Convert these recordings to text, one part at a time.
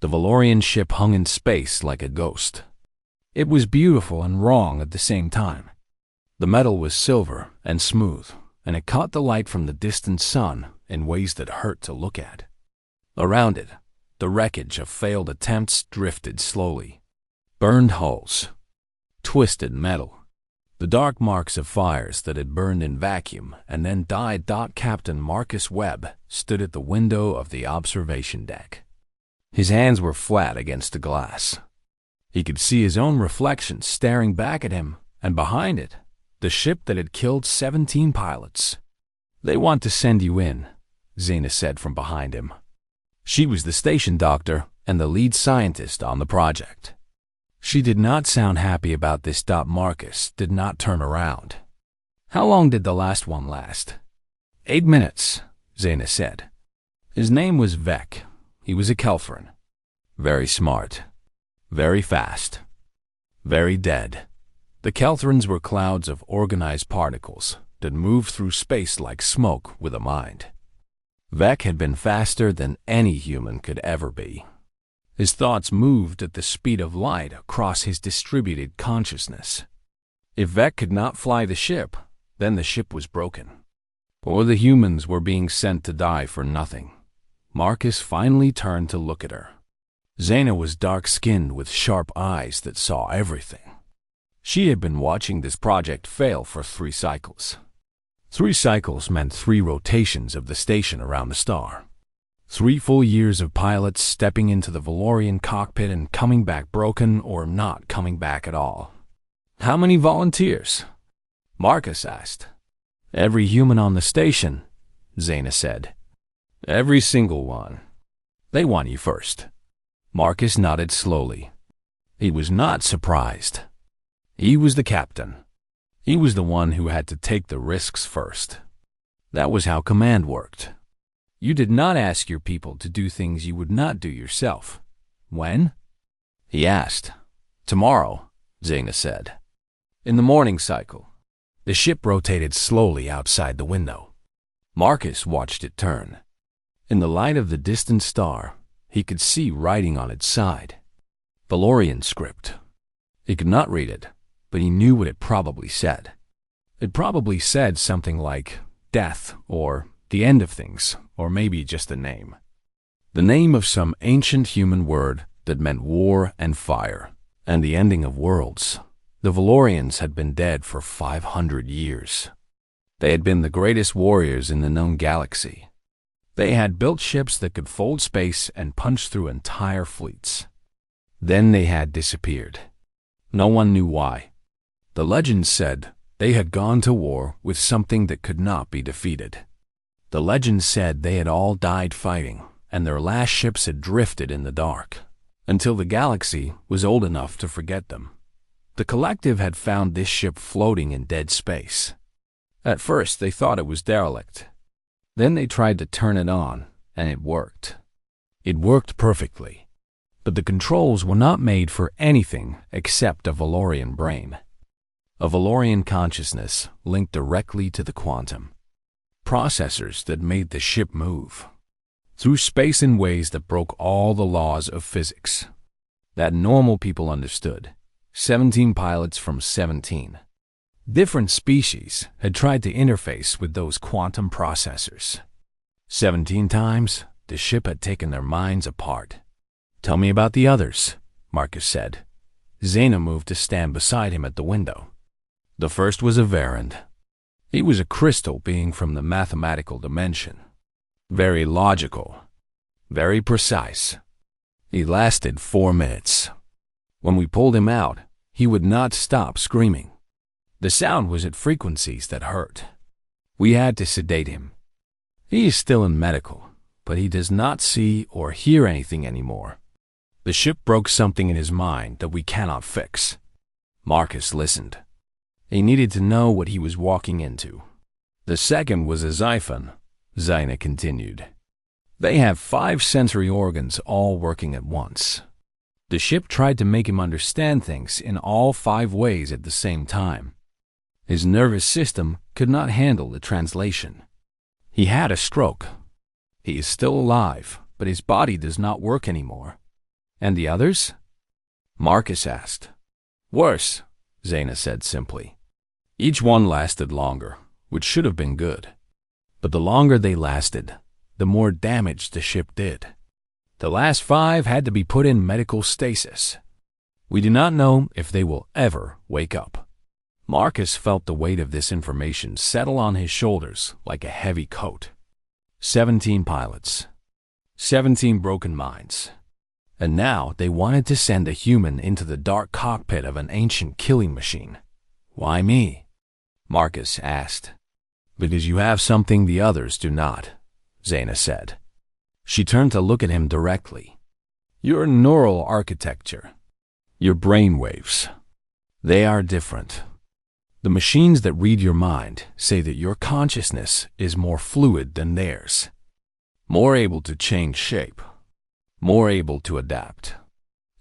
The Valorian ship hung in space like a ghost. It was beautiful and wrong at the same time. The metal was silver and smooth, and it caught the light from the distant sun in ways that hurt to look at. Around it, the wreckage of failed attempts drifted slowly. Burned hulls, twisted metal, the dark marks of fires that had burned in vacuum and then died. Captain Marcus Webb stood at the window of the observation deck. His hands were flat against the glass. He could see his own reflection staring back at him, and behind it, the ship that had killed 17 pilots. "They want to send you in," Zaina said from behind him. She was the station doctor and the lead scientist on the project. She did not sound happy about this. Marcus did not turn around. "How long did the last one last?" 8 minutes, Zaina said. His name was Vec. He was a Kelfrin. Very smart. Very fast. Very dead. The Kelthrons were clouds of organized particles that moved through space like smoke with a mind. Vec had been faster than any human could ever be. His thoughts moved at the speed of light across his distributed consciousness. If Vec could not fly the ship, then the ship was broken. Or the humans were being sent to die for nothing. Marcus finally turned to look at her. Zaina was dark-skinned with sharp eyes that saw everything. She had been watching this project fail for 3 cycles. 3 cycles meant 3 rotations of the station around the star. 3 full years of pilots stepping into the Valorian cockpit and coming back broken or not coming back at all. "How many volunteers?" Marcus asked. "Every human on the station," Zaina said. "Every single one. They want you first." Marcus nodded slowly. He was not surprised. He was the captain. He was the one who had to take the risks first. That was how command worked. You did not ask your people to do things you would not do yourself. "When?" he asked. "Tomorrow," Zaina said. "In the morning cycle." The ship rotated slowly outside the window. Marcus watched it turn. In the light of the distant star, he could see writing on its side. Valorian script. He could not read it, but he knew what it probably said. It probably said something like death or the end of things, or maybe just a name. The name of some ancient human word that meant war and fire, and the ending of worlds. The Valorians had been dead for 500 years. They had been the greatest warriors in the known galaxy. They had built ships that could fold space and punch through entire fleets. Then they had disappeared. No one knew why. The legends said they had gone to war with something that could not be defeated. The legends said they had all died fighting, and their last ships had drifted in the dark, until the galaxy was old enough to forget them. The collective had found this ship floating in dead space. At first they thought it was derelict. Then they tried to turn it on, and it worked. It worked perfectly. But the controls were not made for anything except a Valorian brain. A Valorian consciousness linked directly to the quantum. Processors that made the ship move through space in ways that broke all the laws of physics that normal people understood. 17 pilots from 17 different species had tried to interface with those quantum processors. 17 times, the ship had taken their minds apart. "Tell me about the others," Marcus said. Zaina moved to stand beside him at the window. The first was a Varand. He was a crystal being from the mathematical dimension. Very logical. Very precise. He lasted 4 minutes. When we pulled him out, he would not stop screaming. The sound was at frequencies that hurt. We had to sedate him. He is still in medical, but he does not see or hear anything anymore. The ship broke something in his mind that we cannot fix. Marcus listened. He needed to know what he was walking into. The second was a Xiphon, Zaina continued. They have 5 sensory organs all working at once. The ship tried to make him understand things in all 5 ways at the same time. His nervous system could not handle the translation. He had a stroke. He is still alive, but his body does not work anymore. And the others? Marcus asked. Worse, Zaina said simply. Each one lasted longer, which should have been good. But the longer they lasted, the more damage the ship did. The last 5 had to be put in medical stasis. We do not know if they will ever wake up. Marcus felt the weight of this information settle on his shoulders like a heavy coat. 17 pilots. 17 broken minds. And now they wanted to send a human into the dark cockpit of an ancient killing machine. Why me? Marcus asked. Because you have something the others do not, Zaina said. She turned to look at him directly. Your neural architecture. Your brain waves. They are different. The machines that read your mind say that your consciousness is more fluid than theirs. More able to change shape. More able to adapt.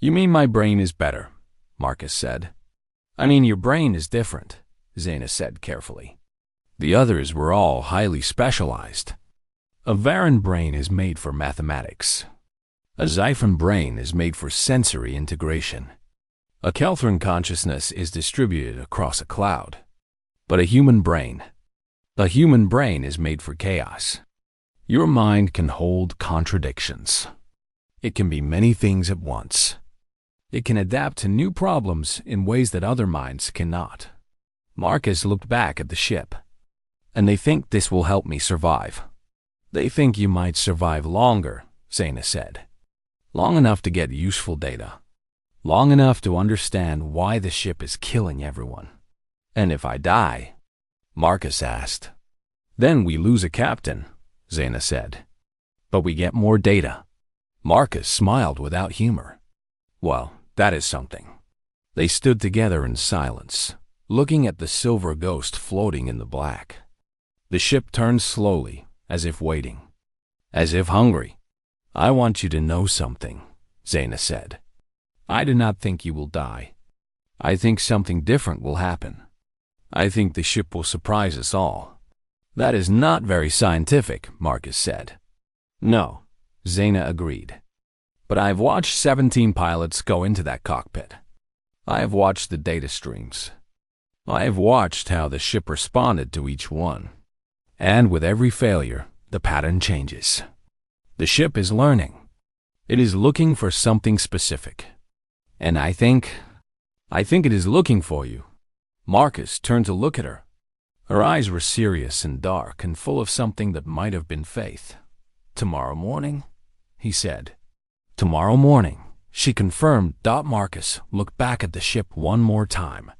You mean my brain is better, Marcus said. I mean your brain is different, Zaina said carefully. The others were all highly specialized. A Varan brain is made for mathematics. A Xiphon brain is made for sensory integration. A Kelthran consciousness is distributed across a cloud. But a human brain is made for chaos. Your mind can hold contradictions. It can be many things at once. It can adapt to new problems in ways that other minds cannot. Marcus looked back at the ship. And they think this will help me survive. They think you might survive longer, Zaina said. Long enough to get useful data. Long enough to understand why the ship is killing everyone. And if I die? Marcus asked. Then we lose a captain, Zaina said. But we get more data. Marcus smiled without humor. Well, that is something. They stood together in silence, looking at the silver ghost floating in the black. The ship turned slowly, as if waiting. As if hungry. I want you to know something, Zaina said. I do not think you will die. I think something different will happen. I think the ship will surprise us all. That is not very scientific, Marcus said. No, Zaina agreed. But I have watched 17 pilots go into that cockpit. I have watched the data streams. I have watched how the ship responded to each one. And with every failure, the pattern changes. The ship is learning. It is looking for something specific. And I think it is looking for you. Marcus turned to look at her. Her eyes were serious and dark and full of something that might have been faith. Tomorrow morning, he said. Tomorrow morning, she confirmed. Marcus looked back at the ship one more time.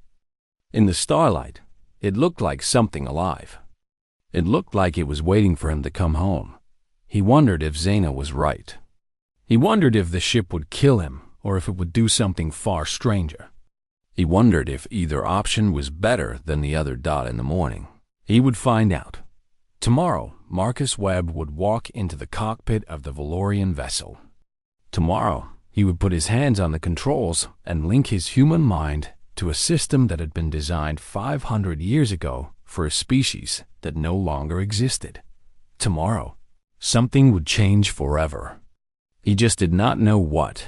In the starlight, it looked like something alive. It looked like it was waiting for him to come home. He wondered if Zaina was right. He wondered if the ship would kill him or if it would do something far stranger. He wondered if either option was better than the other. In the morning, he would find out. Tomorrow, Marcus Webb would walk into the cockpit of the Valorian vessel. Tomorrow, he would put his hands on the controls and link his human mind to a system that had been designed 500 years ago for a species that no longer existed. Tomorrow, something would change forever. He just did not know what.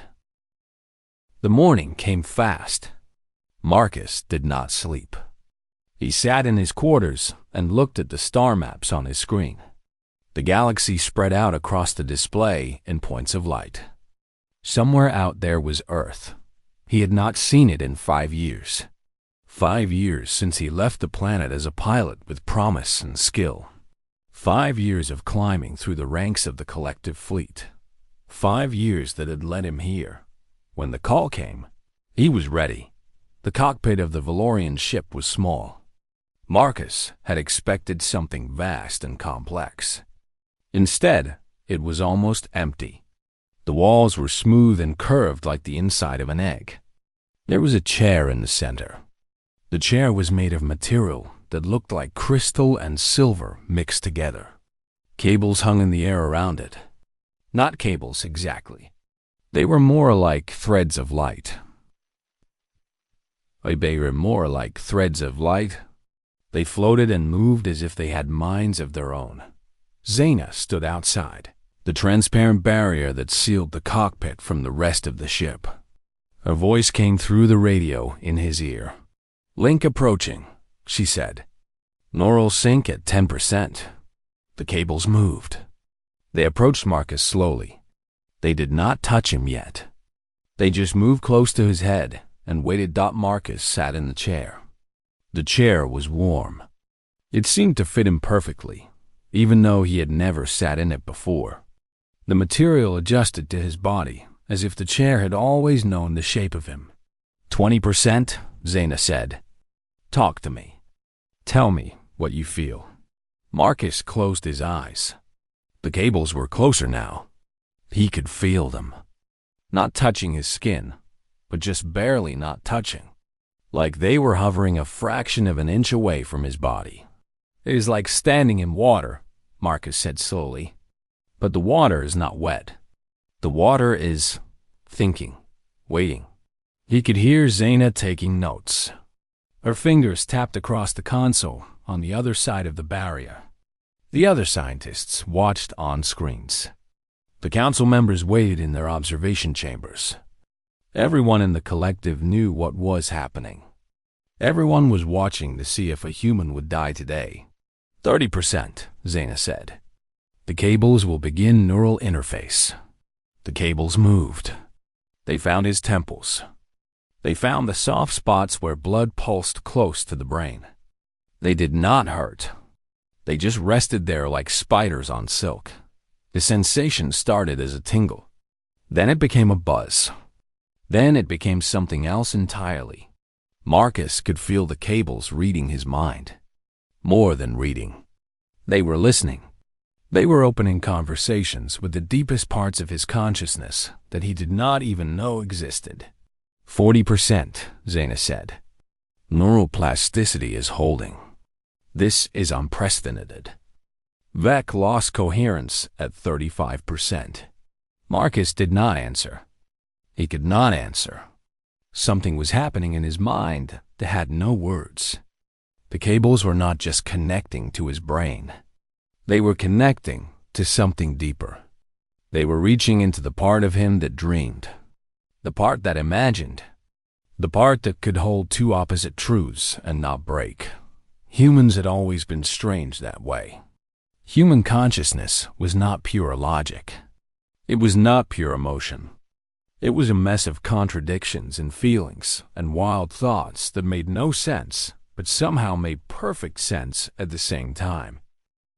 The morning came fast. Marcus did not sleep. He sat in his quarters and looked at the star maps on his screen. The galaxy spread out across the display in points of light. Somewhere out there was Earth. He had not seen it in 5 years. 5 years since he left the planet as a pilot with promise and skill. 5 years of climbing through the ranks of the collective fleet. 5 years that had led him here. When the call came, he was ready. The cockpit of the Valorian ship was small. Marcus had expected something vast and complex. Instead, it was almost empty. The walls were smooth and curved like the inside of an egg. There was a chair in the center. The chair was made of material that looked like crystal and silver mixed together. Cables hung in the air around it. Not cables exactly. They were more like threads of light. They floated and moved as if they had minds of their own. Zaina stood outside. the transparent barrier that sealed the cockpit from the rest of the ship. A voice came through the radio in his ear. "Link approaching," she said. "Neural sync at 10%. The cables moved. They approached Marcus slowly. They did not touch him yet. They just moved close to his head and waited. Marcus sat in the chair. The chair was warm. It seemed to fit him perfectly, even though he had never sat in it before. The material adjusted to his body, as if the chair had always known the shape of him. 20%, Zaina said. "Talk to me. Tell me what you feel." Marcus closed his eyes. The cables were closer now. He could feel them. Not touching his skin, but just barely not touching. Like they were hovering a fraction of an inch away from his body. "It is like standing in water," Marcus said slowly. "But the water is not wet. The water is thinking, waiting." He could hear Zaina taking notes. Her fingers tapped across the console on the other side of the barrier. The other scientists watched on screens. The council members waited in their observation chambers. Everyone in the collective knew what was happening. Everyone was watching to see if a human would die today. 30%, Zaina said. "The cables will begin neural interface." The cables moved. They found his temples. They found the soft spots where blood pulsed close to the brain. They did not hurt. They just rested there like spiders on silk. The sensation started as a tingle. Then it became a buzz. Then it became something else entirely. Marcus could feel the cables reading his mind. More than reading. They were listening. They were opening conversations with the deepest parts of his consciousness that he did not even know existed. 40%, Zaina said. "Neuroplasticity is holding. This is unprecedented." Vec lost coherence at 35%. Marcus did not answer. He could not answer. Something was happening in his mind that had no words. The cables were not just connecting to his brain. They were connecting to something deeper. They were reaching into the part of him that dreamed, the part that imagined, the part that could hold two opposite truths and not break. Humans had always been strange that way. Human consciousness was not pure logic. It was not pure emotion. It was a mess of contradictions and feelings and wild thoughts that made no sense, but somehow made perfect sense at the same time.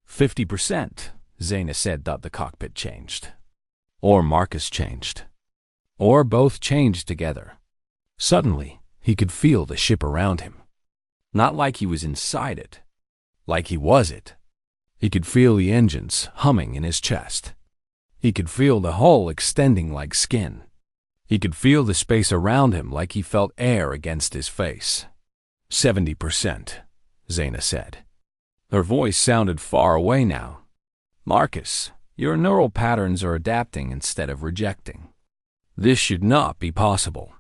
50%, Zaina said. The cockpit changed. Or Marcus changed. Or both changed together. Suddenly, he could feel the ship around him. Not like he was inside it. Like he was it. He could feel the engines humming in his chest. He could feel the hull extending like skin. He could feel the space around him like he felt air against his face. 70%, Zaina said. Her voice sounded far away now. "Marcus, your neural patterns are adapting instead of rejecting. This should not be possible."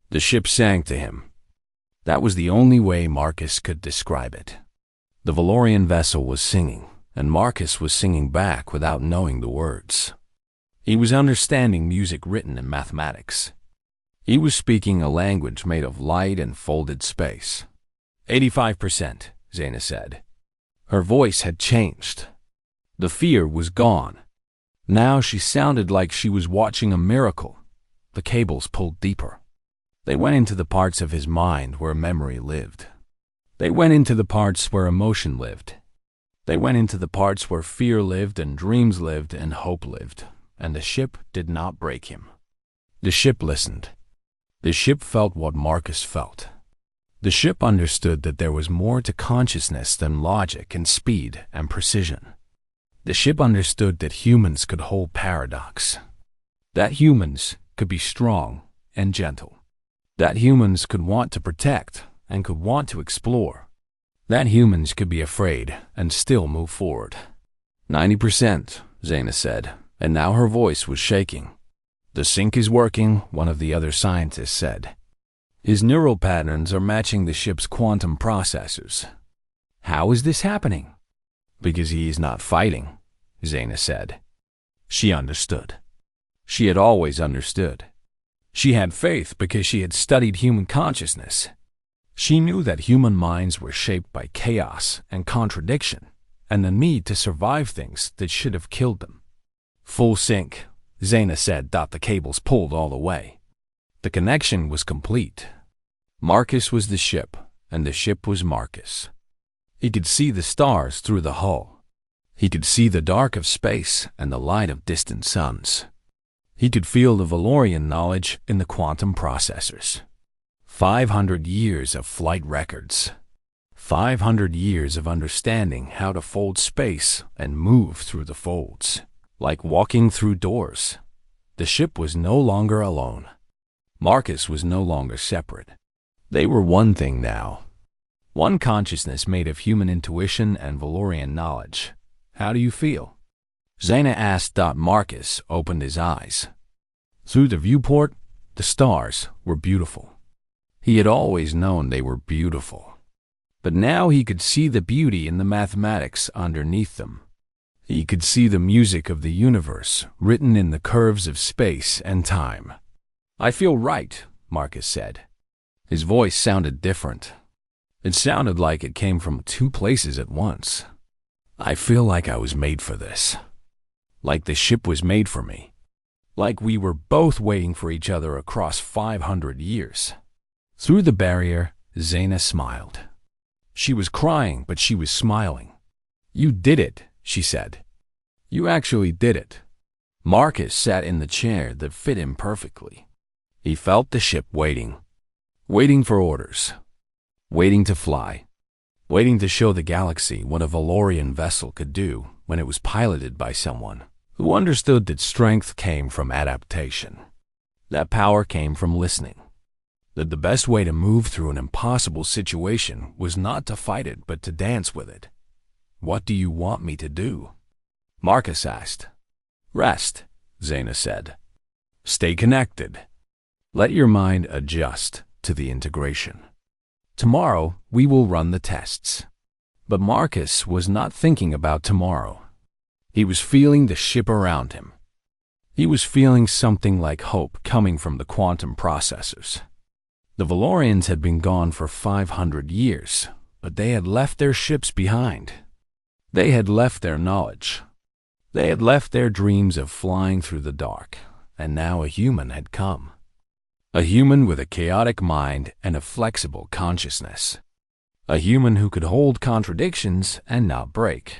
The ship sang to him. That was the only way Marcus could describe it. The Valorian vessel was singing, and Marcus was singing back without knowing the words. He was understanding music written in mathematics. He was speaking a language made of light and folded space. 85%, Zaina said. Her voice had changed. The fear was gone. Now she sounded like she was watching a miracle. The cables pulled deeper. They went into the parts of his mind where memory lived. They went into the parts where emotion lived. They went into the parts where fear lived and dreams lived and hope lived, and the ship did not break him. The ship listened. The ship felt what Marcus felt. The ship understood that there was more to consciousness than logic and speed and precision. The ship understood that humans could hold paradox. That humans could be strong and gentle. That humans could want to protect and could want to explore. That humans could be afraid and still move forward. 90%, Zaina said, and now her voice was shaking. "The sync is working," one of the other scientists said. "His neural patterns are matching the ship's quantum processors." "How is this happening?" "Because he is not fighting," Zaina said. She understood. She had always understood. She had faith because she had studied human consciousness. She knew that human minds were shaped by chaos and contradiction, and the need to survive things that should have killed them. Full sync, Zaina said. The cables pulled all the way. The connection was complete. Marcus was the ship, and the ship was Marcus. He could see the stars through the hull. He could see the dark of space and the light of distant suns. He could feel the Valorian knowledge in the quantum processors. 500 years of flight records. 500 years of understanding how to fold space and move through the folds, like walking through doors. The ship was no longer alone. Marcus was no longer separate. They were one thing now. One consciousness made of human intuition and Valorian knowledge. How do you feel? Zaina asked. Marcus opened his eyes. Through the viewport, the stars were beautiful. He had always known they were beautiful. But now he could see the beauty in the mathematics underneath them. He could see the music of the universe written in the curves of space and time. I feel right, Marcus said. His voice sounded different. It sounded like it came from two places at once. I feel like I was made for this. Like the ship was made for me. Like we were both waiting for each other across 500 years. Through the barrier, Zaina smiled. She was crying, but she was smiling. You did it, she said. You actually did it. Marcus sat in the chair that fit him perfectly. He felt the ship waiting. Waiting for orders. Waiting to fly. Waiting to show the galaxy what a Valorian vessel could do when it was piloted by someone who understood that strength came from adaptation. That power came from listening. That the best way to move through an impossible situation was not to fight it, but to dance with it. What do you want me to do? Marcus asked. Rest, Zaina said. Stay connected. Let your mind adjust to the integration. Tomorrow, we will run the tests. But Marcus was not thinking about tomorrow. He was feeling the ship around him. He was feeling something like hope coming from the quantum processors. The Valorians had been gone for 500 years, but they had left their ships behind. They had left their knowledge. They had left their dreams of flying through the dark, and now a human had come. A human with a chaotic mind and a flexible consciousness. A human who could hold contradictions and not break.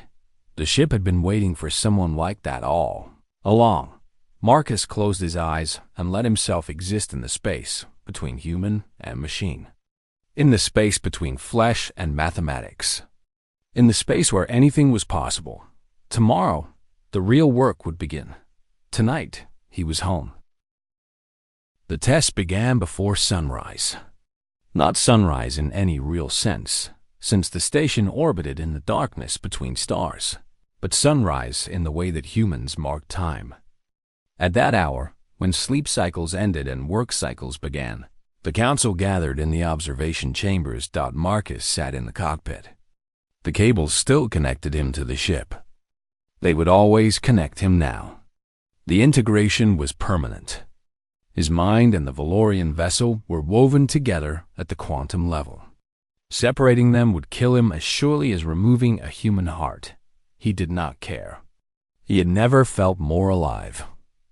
The ship had been waiting for someone like that all along. Marcus closed his eyes and let himself exist in the space between human and machine. In the space between flesh and mathematics. In the space where anything was possible. Tomorrow, the real work would begin. Tonight, he was home. The test began before sunrise. Not sunrise in any real sense, since the station orbited in the darkness between stars, but sunrise in the way that humans mark time. At that hour, when sleep cycles ended and work cycles began, the council gathered in the observation chambers. Marcus sat in the cockpit. The cables still connected him to the ship. They would always connect him now. The integration was permanent. His mind and the Valorian vessel were woven together at the quantum level. Separating them would kill him as surely as removing a human heart. He did not care. He had never felt more alive.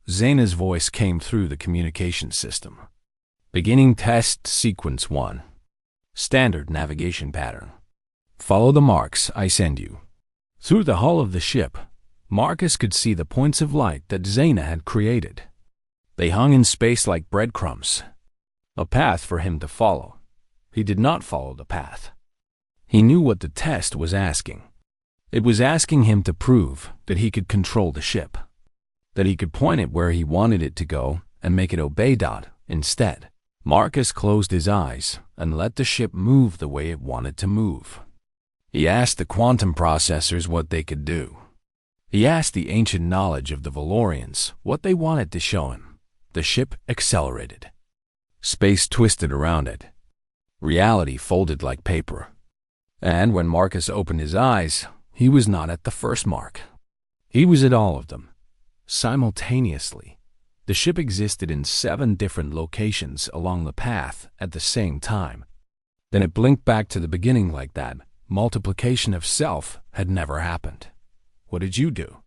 Zaina's voice came through the communication system. Beginning test sequence 1. Standard navigation pattern. Follow the marks I send you. Through the hull of the ship, Marcus could see the points of light that Zaina had created. They hung in space like breadcrumbs. A path for him to follow. He did not follow the path. He knew what the test was asking. It was asking him to prove that he could control the ship. That he could point it where he wanted it to go and make it obey. Instead, Marcus closed his eyes and let the ship move the way it wanted to move. He asked the quantum processors what they could do. He asked the ancient knowledge of the Valorians what they wanted to show him. The ship accelerated. Space twisted around it. Reality folded like paper. And when Marcus opened his eyes, he was not at the first mark. He was at all of them. simultaneously. The ship existed in 7 different locations along the path at the same time. Then it blinked back to the beginning like that. Multiplication of self had never happened. "What did you do?"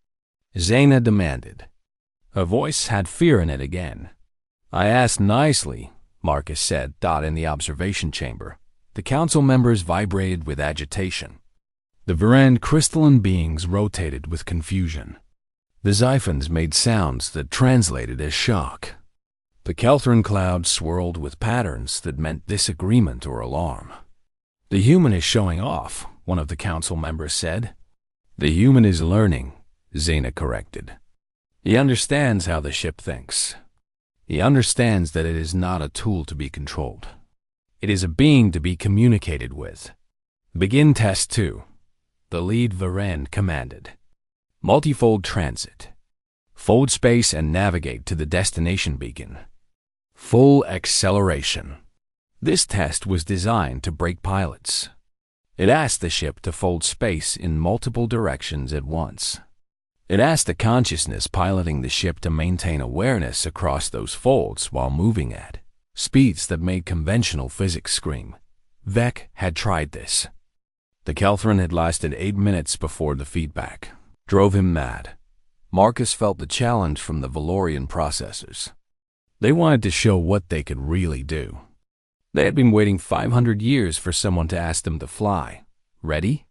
Zaina demanded. Her voice had fear in it again. "I asked nicely," Marcus said, in the observation chamber. The council members vibrated with agitation. The Varand crystalline beings rotated with confusion. The Xiphons made sounds that translated as shock. The Kelthran clouds swirled with patterns that meant disagreement or alarm. "The human is showing off," one of the council members said. "The human is learning," Zaina corrected. "He understands how the ship thinks. He understands that it is not a tool to be controlled. It is a being to be communicated with." "Begin test 2, the lead Varand commanded. "Multifold transit. Fold space and navigate to the destination beacon. Full acceleration." This test was designed to break pilots. It asked the ship to fold space in multiple directions at once. It asked the consciousness piloting the ship to maintain awareness across those folds while moving at speeds that made conventional physics scream. Vec had tried this. The Kelthran had lasted 8 minutes before the feedback drove him mad. Marcus felt the challenge from the Valorian processors. They wanted to show what they could really do. They had been waiting 500 years for someone to ask them to fly. "Ready?"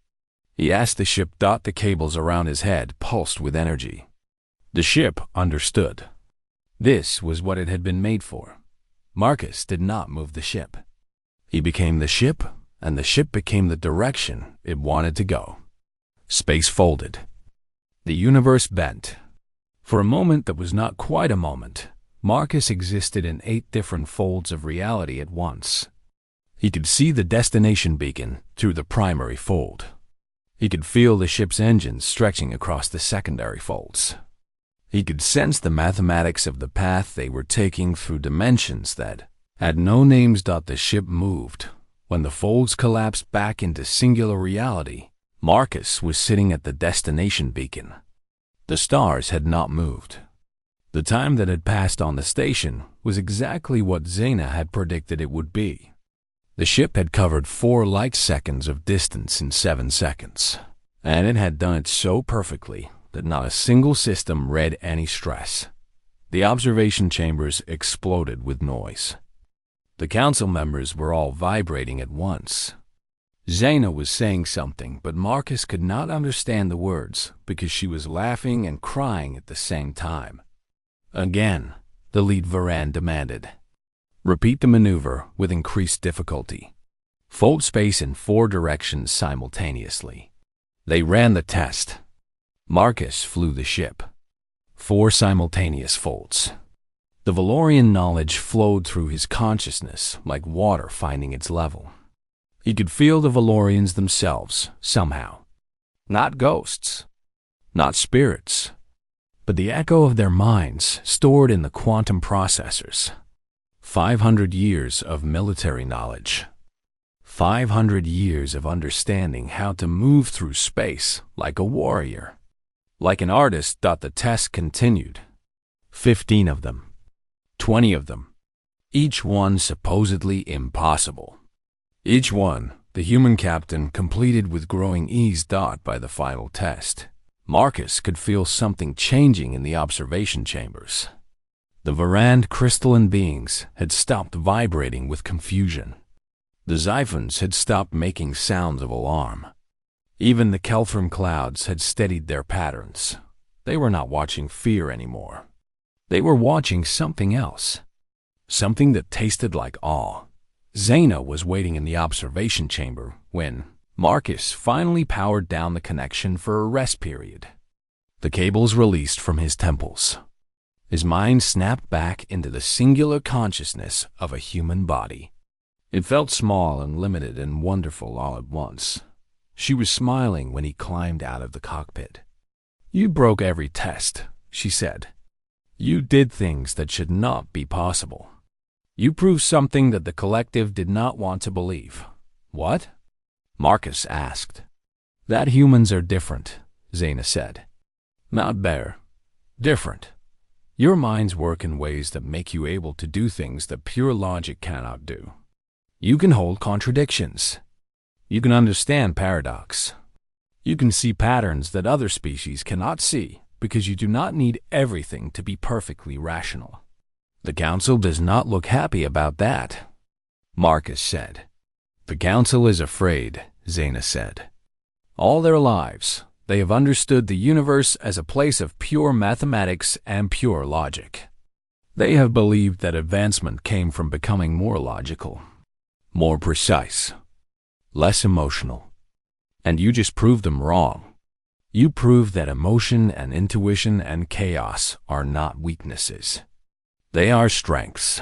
He asked the ship. The cables around his head pulsed with energy. The ship understood. This was what it had been made for. Marcus did not move the ship. He became the ship, and the ship became the direction it wanted to go. Space folded. The universe bent. For a moment that was not quite a moment, Marcus existed in 8 different folds of reality at once. He could see the destination beacon through the primary fold. He could feel the ship's engines stretching across the secondary folds. He could sense the mathematics of the path they were taking through dimensions that had no names. The ship moved. When the folds collapsed back into singular reality, Marcus was sitting at the destination beacon. The stars had not moved. The time that had passed on the station was exactly what Zaina had predicted it would be. The ship had covered 4 light seconds of distance in 7 seconds, and it had done it so perfectly that not a single system read any stress. The observation chambers exploded with noise. The council members were all vibrating at once. Zaina was saying something, but Marcus could not understand the words because she was laughing and crying at the same time. "Again," the lead Varand demanded. "Repeat the maneuver with increased difficulty. Fold space in 4 directions simultaneously." They ran the test. Marcus flew the ship. 4 simultaneous folds. The Valorian knowledge flowed through his consciousness like water finding its level. He could feel the Valorians themselves, somehow. Not ghosts, not spirits, but the echo of their minds stored in the quantum processors. 500 years of military knowledge. 500 years of understanding how to move through space like a warrior. Like an artist. The test continued. 15 of them. 20 of them. Each one supposedly impossible. Each one, the human captain completed with growing ease. By the final test, Marcus could feel something changing in the observation chambers. The Varand crystalline beings had stopped vibrating with confusion. The Xiphons had stopped making sounds of alarm. Even the Kelthran clouds had steadied their patterns. They were not watching fear anymore. They were watching something else. Something that tasted like awe. Zaina was waiting in the observation chamber when Marcus finally powered down the connection for a rest period. The cables released from his temples. His mind snapped back into the singular consciousness of a human body. It felt small and limited and wonderful all at once. She was smiling when he climbed out of the cockpit. "You broke every test," she said. "You did things that should not be possible. You proved something that the collective did not want to believe." "What?" Marcus asked. "That humans are different," Zaina said. "Not better. different. Your minds work in ways that make you able to do things that pure logic cannot do. You can hold contradictions. You can understand paradox. You can see patterns that other species cannot see because you do not need everything to be perfectly rational. The Council does not look happy about that, Marcus said. The Council is afraid, Zaina said. All their lives, they have understood the universe as a place of pure mathematics and pure logic. They have believed that advancement came from becoming more logical, more precise, less emotional. And you just proved them wrong. You proved that emotion and intuition and chaos are not weaknesses. They are strengths.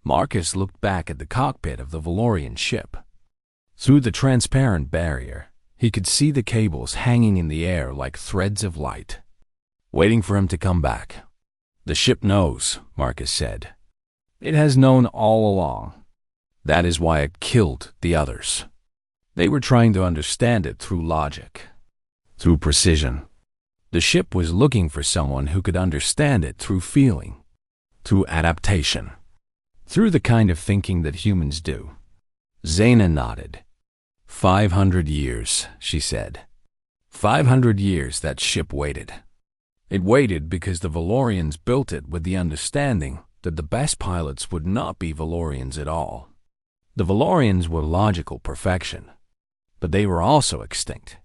Marcus looked back at the cockpit of the Valorian ship. Through the transparent barrier, he could see the cables hanging in the air like threads of light, waiting for him to come back. The ship knows, Marcus said. It has known all along. That is why it killed the others. They were trying to understand it through logic, through precision. The ship was looking for someone who could understand it through feeling, through adaptation, through the kind of thinking that humans do. Zaina nodded. 500 years, she said. 500 years that ship waited. It waited because the Valorians built it with the understanding that the best pilots would not be Valorians at all. The Valorians were logical perfection, but they were also extinct.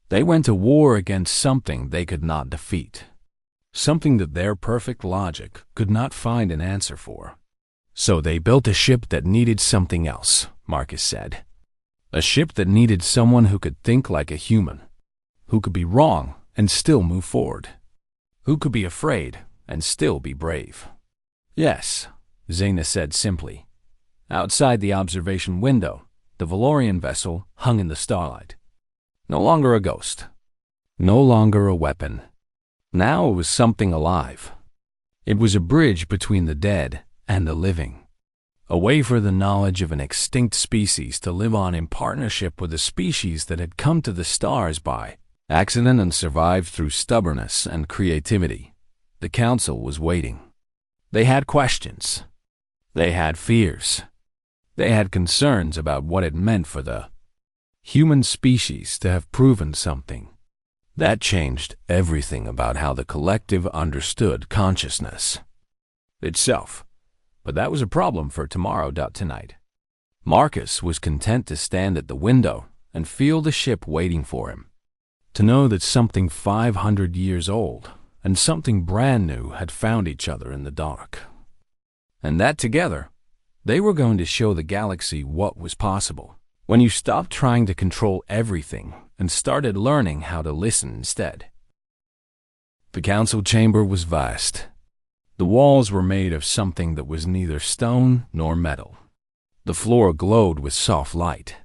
They went to war against something they could not defeat, something that their perfect logic could not find an answer for. So they built a ship that needed something else, Marcus said. A ship that needed someone who could think like a human, who could be wrong and still move forward, who could be afraid and still be brave. Yes, Zaina said simply. Outside the observation window, the Valorian vessel hung in the starlight. No longer a ghost. No longer a weapon. Now it was something alive. It was a bridge between the dead and the living. A way for the knowledge of an extinct species to live on in partnership with a species that had come to the stars by accident and survived through stubbornness and creativity. The Council was waiting. They had questions. They had fears. They had concerns about what it meant for the human species to have proven something. That changed everything about how the collective understood consciousness itself. But that was a problem for tomorrow.tonight. Marcus was content to stand at the window and feel the ship waiting for him. To know that something 500 years old and something brand new had found each other in the dark. And that together, they were going to show the galaxy what was possible when you stopped trying to control everything and started learning how to listen instead. The council chamber was vast. The walls were made of something that was neither stone nor metal. The floor glowed with soft light.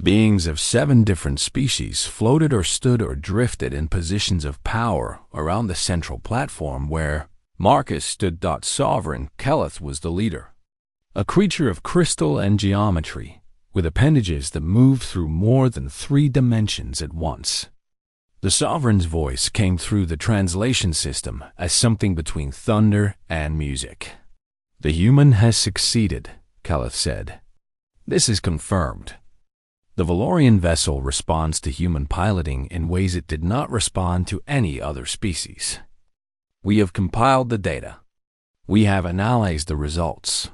Beings of 7 different species floated or stood or drifted in positions of power around the central platform where Marcus stood. Sovereign Keleth was the leader, a creature of crystal and geometry, with appendages that moved through more than 3 dimensions at once. The Sovereign's voice came through the translation system as something between thunder and music. The human has succeeded, Keleth said. This is confirmed. The Valorian vessel responds to human piloting in ways it did not respond to any other species. We have compiled the data. We have analyzed the results.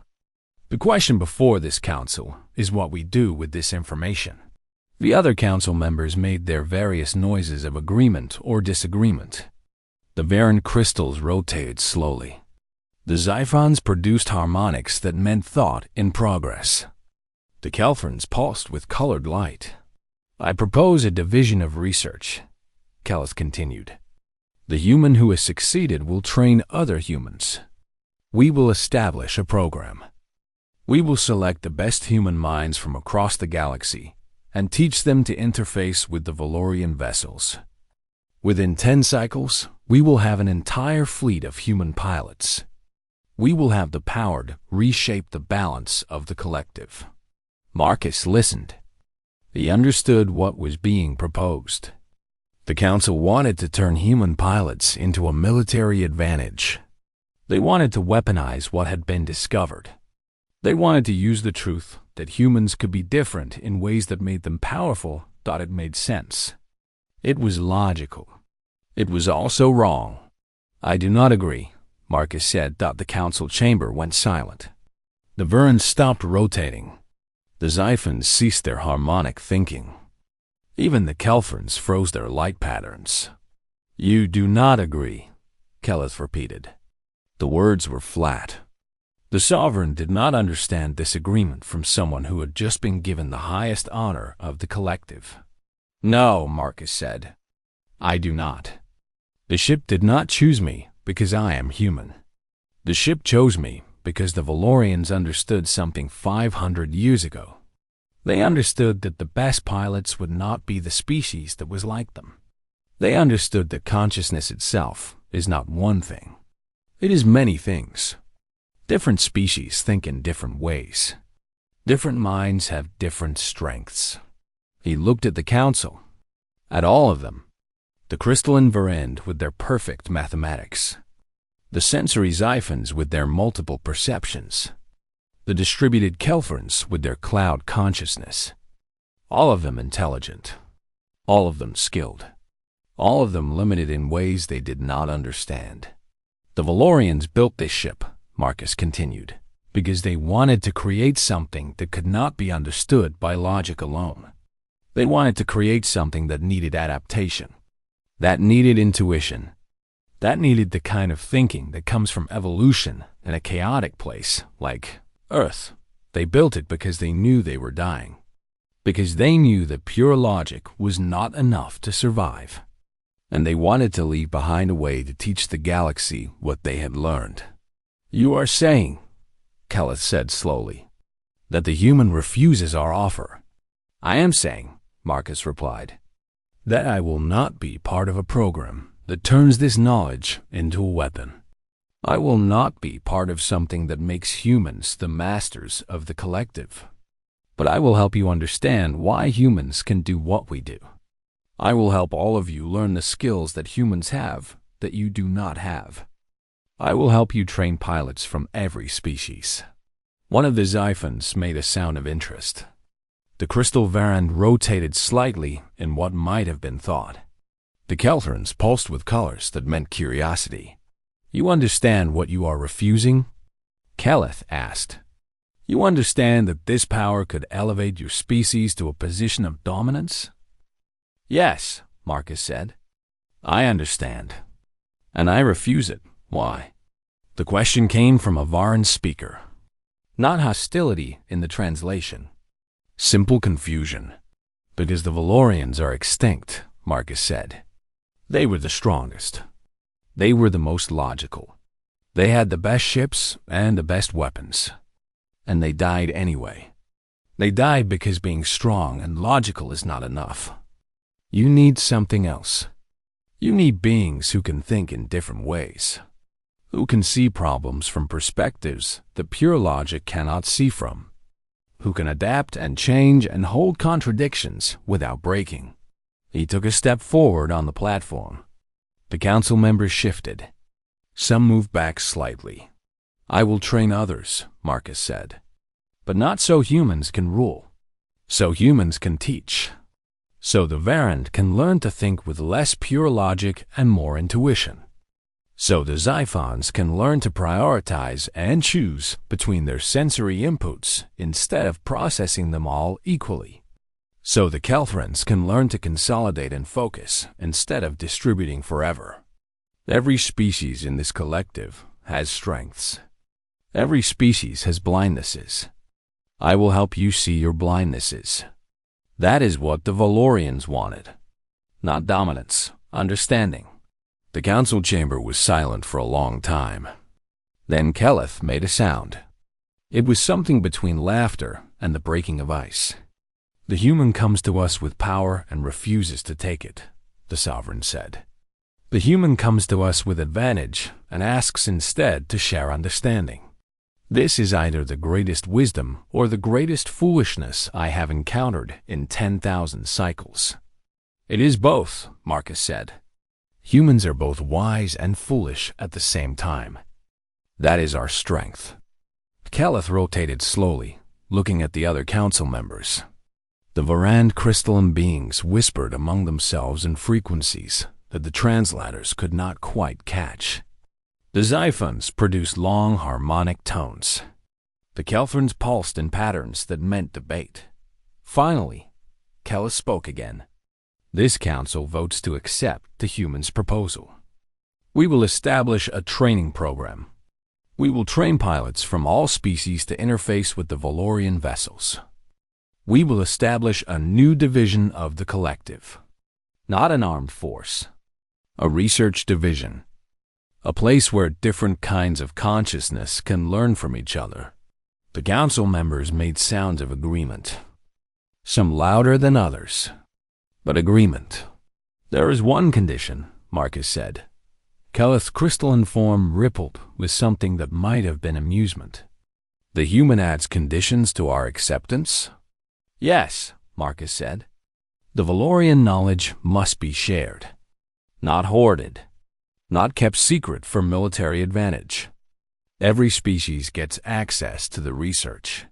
The question before this council is what we do with this information. The other council members made their various noises of agreement or disagreement. The Varan crystals rotated slowly. The Xiphons produced harmonics that meant thought in progress. The Kelfrans pulsed with colored light. I propose a division of research, Keleth continued. The human who has succeeded will train other humans. We will establish a program. We will select the best human minds from across the galaxy and teach them to interface with the Valorian vessels. Within 10 cycles, we will have an entire fleet of human pilots. We will have the power to reshape the balance of the collective. Marcus listened. He understood what was being proposed. The Council wanted to turn human pilots into a military advantage. They wanted to weaponize what had been discovered. They wanted to use the truth that humans could be different in ways that made them powerful, thought it made sense. It was logical. It was also wrong. I do not agree, Marcus said. The council chamber went silent. The Verins stopped rotating. The Xiphons ceased their harmonic thinking. Even the Kelferns froze their light patterns. You do not agree, Keleth repeated. The words were flat. The Sovereign did not understand disagreement from someone who had just been given the highest honor of the collective. No, Marcus said. I do not. The ship did not choose me because I am human. The ship chose me because the Valorians understood something 500 years ago. They understood that the best pilots would not be the species that was like them. They understood that consciousness itself is not one thing. It is many things. Different species think in different ways. Different minds have different strengths. He looked at the council, at all of them. The crystalline Verind with their perfect mathematics. The sensory Xiphons with their multiple perceptions. The distributed Kelferns with their cloud consciousness. All of them intelligent. All of them skilled. All of them limited in ways they did not understand. The Valorians built this ship, Marcus continued, because they wanted to create something that could not be understood by logic alone. They wanted to create something that needed adaptation, that needed intuition, that needed the kind of thinking that comes from evolution in a chaotic place like Earth. They built it because they knew they were dying, because they knew that pure logic was not enough to survive, and they wanted to leave behind a way to teach the galaxy what they had learned. You are saying, Keleth said slowly, that the human refuses our offer. I am saying, Marcus replied, that I will not be part of a program that turns this knowledge into a weapon. I will not be part of something that makes humans the masters of the collective. But I will help you understand why humans can do what we do. I will help all of you learn the skills that humans have that you do not have. I will help you train pilots from every species. One of the Xiphons made a sound of interest. The crystal Verind rotated slightly in what might have been thought. The Kelferns pulsed with colors that meant curiosity. You understand what you are refusing? Keleth asked. You understand that this power could elevate your species to a position of dominance? Yes, Marcus said. I understand. And I refuse it. Why? The question came from a Varan speaker. Not hostility in the translation. Simple confusion. Because the Valorians are extinct, Marcus said. They were the strongest. They were the most logical. They had the best ships and the best weapons. And they died anyway. They died because being strong and logical is not enough. You need something else. You need beings who can think in different ways, who can see problems from perspectives that pure logic cannot see from, who can adapt and change and hold contradictions without breaking. He took a step forward on the platform. The council members shifted. Some moved back slightly. I will train others, Marcus said. But not so humans can rule. So humans can teach. So the Verind can learn to think with less pure logic and more intuition. So the Xiphons can learn to prioritize and choose between their sensory inputs instead of processing them all equally. So the Kelferns can learn to consolidate and focus instead of distributing forever. Every species in this collective has strengths. Every species has blindnesses. I will help you see your blindnesses. That is what the Valorians wanted. Not dominance, understanding. The council chamber was silent for a long time. Then Keleth made a sound. It was something between laughter and the breaking of ice. The human comes to us with power and refuses to take it, the Sovereign said. The human comes to us with advantage and asks instead to share understanding. This is either the greatest wisdom or the greatest foolishness I have encountered in 10,000 cycles. It is both, Marcus said. Humans are both wise and foolish at the same time. That is our strength. Keleth rotated slowly, looking at the other council members. The Varand crystalline beings whispered among themselves in frequencies that the translators could not quite catch. The Xiphons produced long harmonic tones. The Kelthrons pulsed in patterns that meant debate. Finally, Keleth spoke again. This council votes to accept the humans' proposal. We will establish a training program. We will train pilots from all species to interface with the Valorian vessels. We will establish a new division of the collective. Not an armed force. A research division. A place where different kinds of consciousness can learn from each other. The council members made sounds of agreement. Some louder than others. But agreement. There is one condition, Marcus said. Keleth's crystalline form rippled with something that might have been amusement. The human adds conditions to our acceptance? Yes, Marcus said. The Valorian knowledge must be shared. Not hoarded. Not kept secret for military advantage. Every species gets access to the research.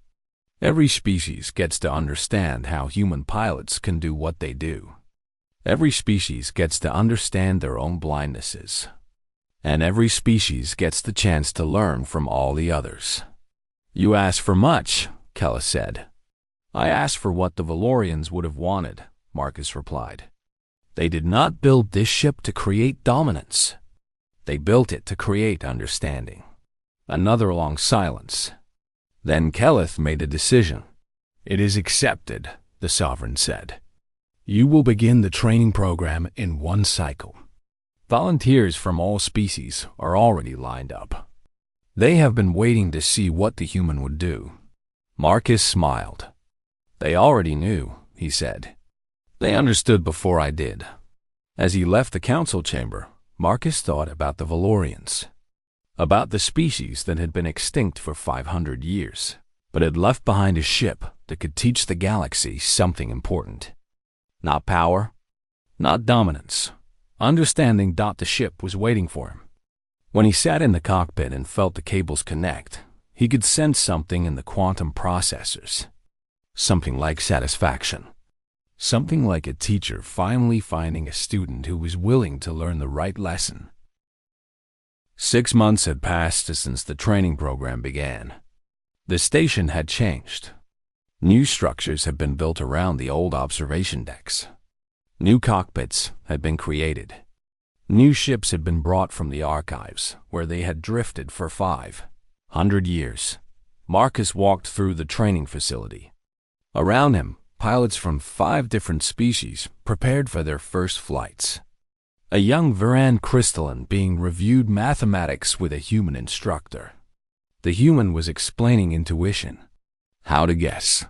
Every species gets to understand how human pilots can do what they do. Every species gets to understand their own blindnesses. And every species gets the chance to learn from all the others. You ask for much, Keleth said. I asked for what the Valorians would have wanted, Marcus replied. They did not build this ship to create dominance. They built it to create understanding. Another long silence. Then Keleth made a decision. It is accepted, the Sovereign said. You will begin the training program in one cycle. Volunteers from all species are already lined up. They have been waiting to see what the human would do. Marcus smiled. They already knew, he said. They understood before I did. As he left the council chamber, Marcus thought about the Valorians. About the species that had been extinct for 500 years, but had left behind a ship that could teach the galaxy something important. Not power, not dominance. Understanding. The ship was waiting for him. When he sat in the cockpit and felt the cables connect, he could sense something in the quantum processors. Something like satisfaction. Something like a teacher finally finding a student who was willing to learn the right lesson. 6 months had passed since the training program began. The station had changed. New structures had been built around the old observation decks. New cockpits had been created. New ships had been brought from the archives, where they had drifted for 500 years. Marcus walked through the training facility. Around him, pilots from 5 different species prepared for their first flights. A young Varand crystalline being reviewed mathematics with a human instructor. The human was explaining intuition, how to guess,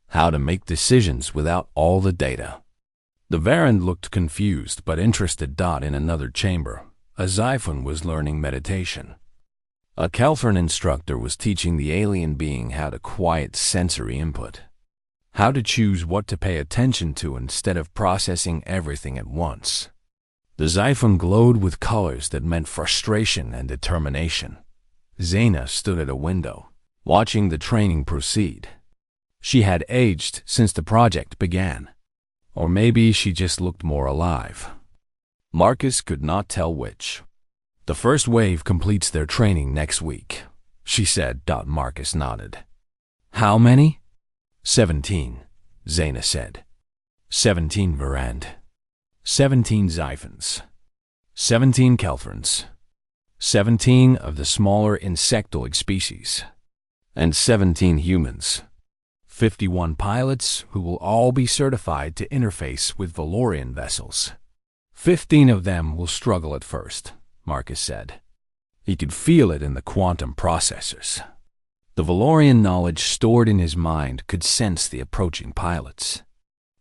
how to make decisions without all the data. The Varand looked confused but interested. In another chamber, a Xiphon was learning meditation. A Kelthran instructor was teaching the alien being how to quiet sensory input, how to choose what to pay attention to instead of processing everything at once. The Xiphon glowed with colors that meant frustration and determination. Zaina stood at a window, watching the training proceed. She had aged since the project began. Or maybe she just looked more alive. Marcus could not tell which. The first wave completes their training next week, she said. Marcus nodded. How many? 17, Zaina said. 17 Varand. 17 Xiphons. 17 Kelthrans. 17 of the smaller insectoid species. And 17 humans. 51 pilots who will all be certified to interface with Valorian vessels. 15 of them will struggle at first, Marcus said. He could feel it in the quantum processors. The Valorian knowledge stored in his mind could sense the approaching pilots.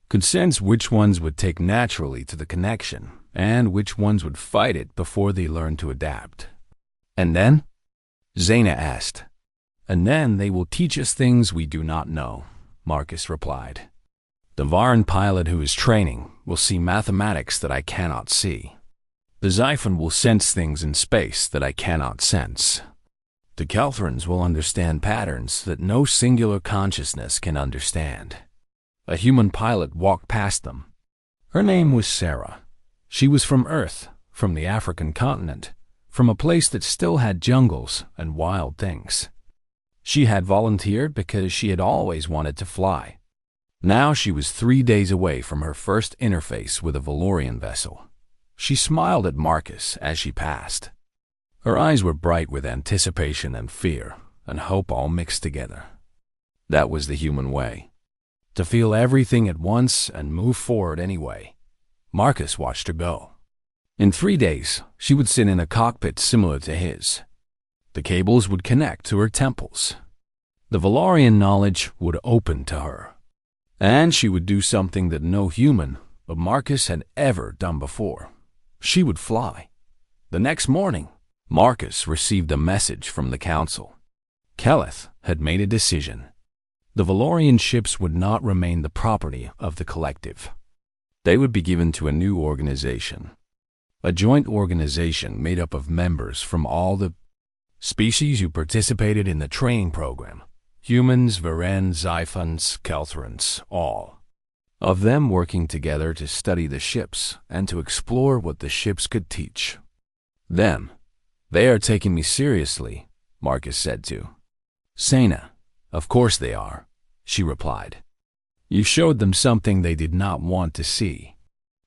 Could sense which ones would take naturally to the connection and which ones would fight it before they learned to adapt. And then? Zaina asked. And then they will teach us things we do not know, Marcus replied. The Varan pilot who is training will see mathematics that I cannot see. The Xiphon will sense things in space that I cannot sense. The Kelthrons will understand patterns that no singular consciousness can understand. A human pilot walked past them. Her name was Sarah. She was from Earth, from the African continent, from a place that still had jungles and wild things. She had volunteered because she had always wanted to fly. Now she was 3 days away from her first interface with a Valorian vessel. She smiled at Marcus as she passed. Her eyes were bright with anticipation and fear and hope all mixed together. That was the human way. To feel everything at once and move forward anyway. Marcus watched her go. In 3 days, she would sit in a cockpit similar to his. The cables would connect to her temples. The Valorian knowledge would open to her. And she would do something that no human but Marcus had ever done before. She would fly. The next morning, Marcus received a message from the council. Keleth had made a decision. The Valorian ships would not remain the property of the collective. They would be given to a new organization. A joint organization made up of members from all the species who participated in the training program. Humans, Varen, Xiphons, Kelthrons, all of them working together to study the ships and to explore what the ships could teach. Them. They are taking me seriously, Marcus said to Sena. Of course they are, she replied. You showed them something they did not want to see.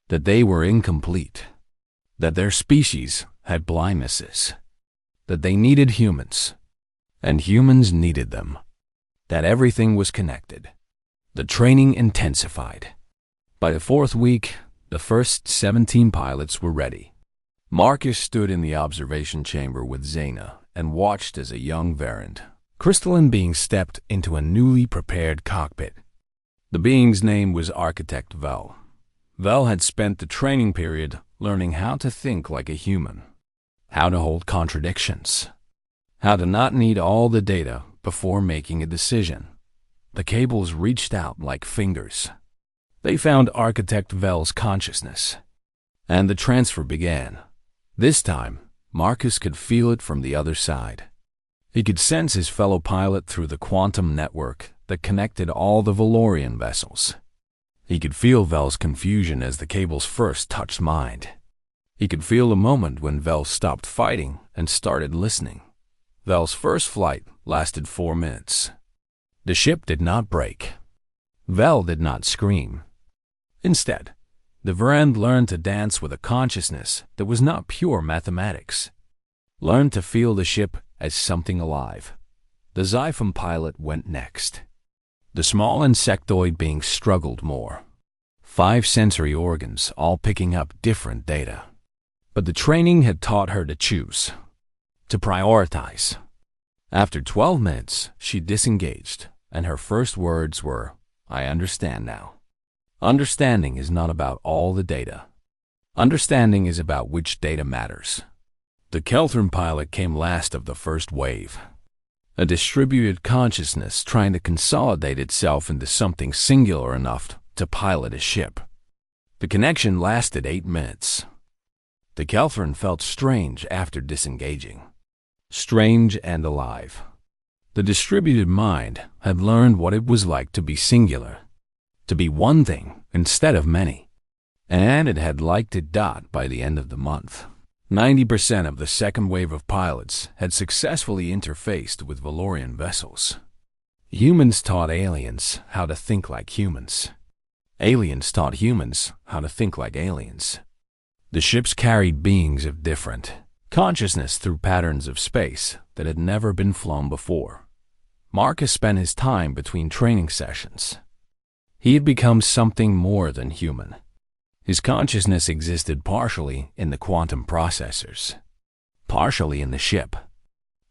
That they were incomplete. That their species had blindnesses. That they needed humans. And humans needed them. That everything was connected. The training intensified. By the 4th week, the first 17 pilots were ready. Marcus stood in the observation chamber with Zena and watched as a young Varand, crystalline being stepped into a newly prepared cockpit. The being's name was Architect Vel. Vel had spent the training period learning how to think like a human, how to hold contradictions, how to not need all the data before making a decision. The cables reached out like fingers. They found Architect Vel's consciousness, and the transfer began. This time, Marcus could feel it from the other side. He could sense his fellow pilot through the quantum network that connected all the Valorian vessels. He could feel Vel's confusion as the cables first touched mind. He could feel the moment when Vel stopped fighting and started listening. Vel's first flight lasted 4 minutes. The ship did not break. Vel did not scream. Instead, the Varand learned to dance with a consciousness that was not pure mathematics. Learned to feel the ship as something alive. The Xiphon pilot went next. The small insectoid being struggled more. 5 sensory organs all picking up different data. But the training had taught her to choose. To prioritize. After 12 minutes, she disengaged, and her first words were, I understand now. Understanding is not about all the data. Understanding is about which data matters. The Kelthron pilot came last of the first wave. A distributed consciousness trying to consolidate itself into something singular enough to pilot a ship. The connection lasted 8 minutes. The Kelthron felt strange after disengaging. Strange and alive. The distributed mind had learned what it was like to be singular, to be one thing instead of many, and it had liked it. By the end of the month, 90% of the second wave of pilots had successfully interfaced with Valorian vessels. Humans taught aliens how to think like humans. Aliens taught humans how to think like aliens. The ships carried beings of different consciousness through patterns of space that had never been flown before. Marcus spent his time between training sessions. He had become something more than human. His consciousness existed partially in the quantum processors, partially in the ship,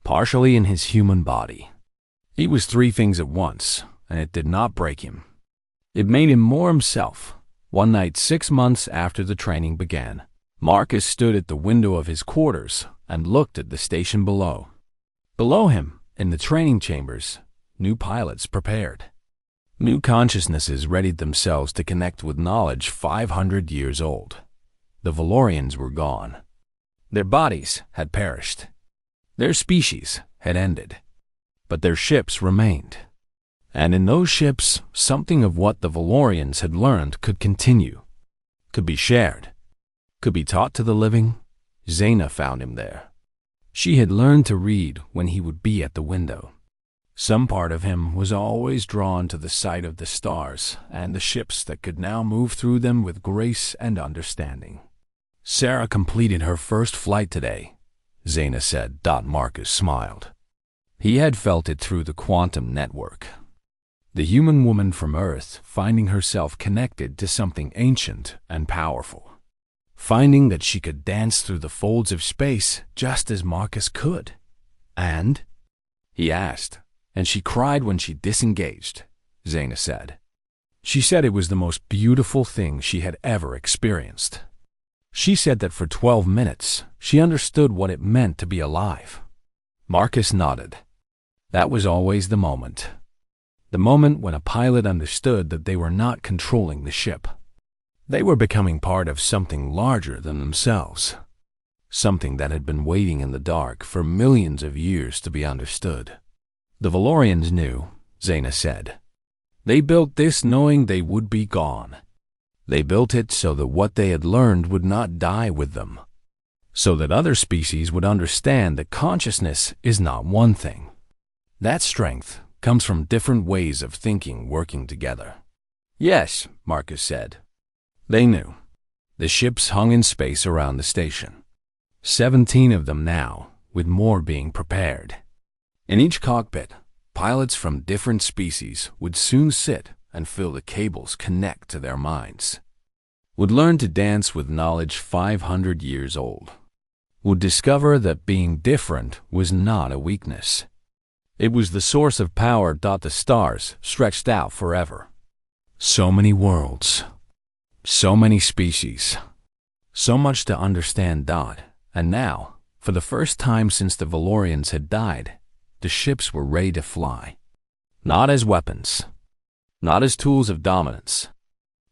partially in his human body. He was 3 things at once, and it did not break him. It made him more himself. One night 6 months after the training began, Marcus stood at the window of his quarters and looked at the station below. Below him, in the training chambers, new pilots prepared. New consciousnesses readied themselves to connect with knowledge 500 years old. The Valorians were gone. Their bodies had perished. Their species had ended. But their ships remained. And in those ships, something of what the Valorians had learned could continue, could be shared, could be taught to the living. Zaina found him there. She had learned to read when he would be at the window. Some part of him was always drawn to the sight of the stars and the ships that could now move through them with grace and understanding. Sarah completed her first flight today, Zaina said. Marcus smiled. He had felt it through the quantum network. The human woman from Earth finding herself connected to something ancient and powerful. Finding that she could dance through the folds of space just as Marcus could. And? He asked, and she cried when she disengaged, Zaina said. She said it was the most beautiful thing she had ever experienced. She said that for 12 minutes, she understood what it meant to be alive. Marcus nodded. That was always the moment. The moment when a pilot understood that they were not controlling the ship. They were becoming part of something larger than themselves. Something that had been waiting in the dark for millions of years to be understood. The Valorians knew, Zaina said. They built this knowing they would be gone. They built it so that what they had learned would not die with them. So that other species would understand that consciousness is not one thing. That strength comes from different ways of thinking working together. Yes, Marcus said. They knew. The ships hung in space around the station. 17 of them now, with more being prepared. In each cockpit, pilots from different species would soon sit and feel the cables connect to their minds. Would learn to dance with knowledge 500 years old. Would discover that being different was not a weakness. It was the source of power. The stars stretched out forever. So many worlds. So many species. So much to understand. And now, for the first time since the Valorians had died, the ships were ready to fly. Not as weapons. Not as tools of dominance.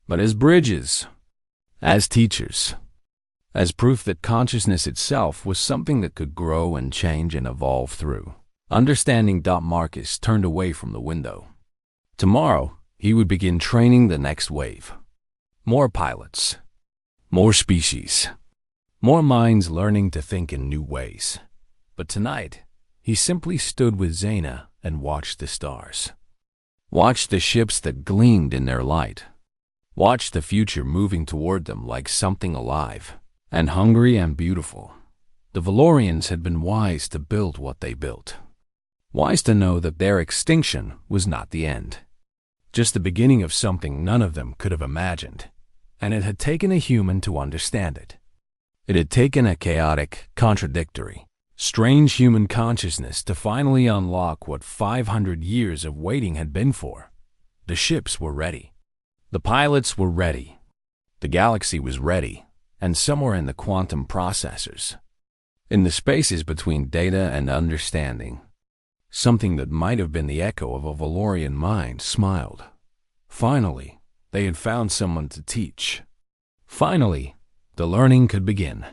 But as bridges. As teachers. As proof that consciousness itself was something that could grow and change and evolve through. Understanding. Marcus turned away from the window. Tomorrow, he would begin training the next wave. More pilots. More species. More minds learning to think in new ways. But tonight, he simply stood with Zaina and watched the stars. Watched the ships that gleamed in their light. Watched the future moving toward them like something alive and hungry and beautiful. The Valorians had been wise to build what they built. Wise to know that their extinction was not the end. Just the beginning of something none of them could have imagined. And it had taken a human to understand it. It had taken a chaotic, contradictory, strange human consciousness to finally unlock what 500 years of waiting had been for. The ships were ready. The pilots were ready. The galaxy was ready, and somewhere in the quantum processors, in the spaces between data and understanding, something that might have been the echo of a Valorian mind smiled. Finally, they had found someone to teach. Finally, the learning could begin.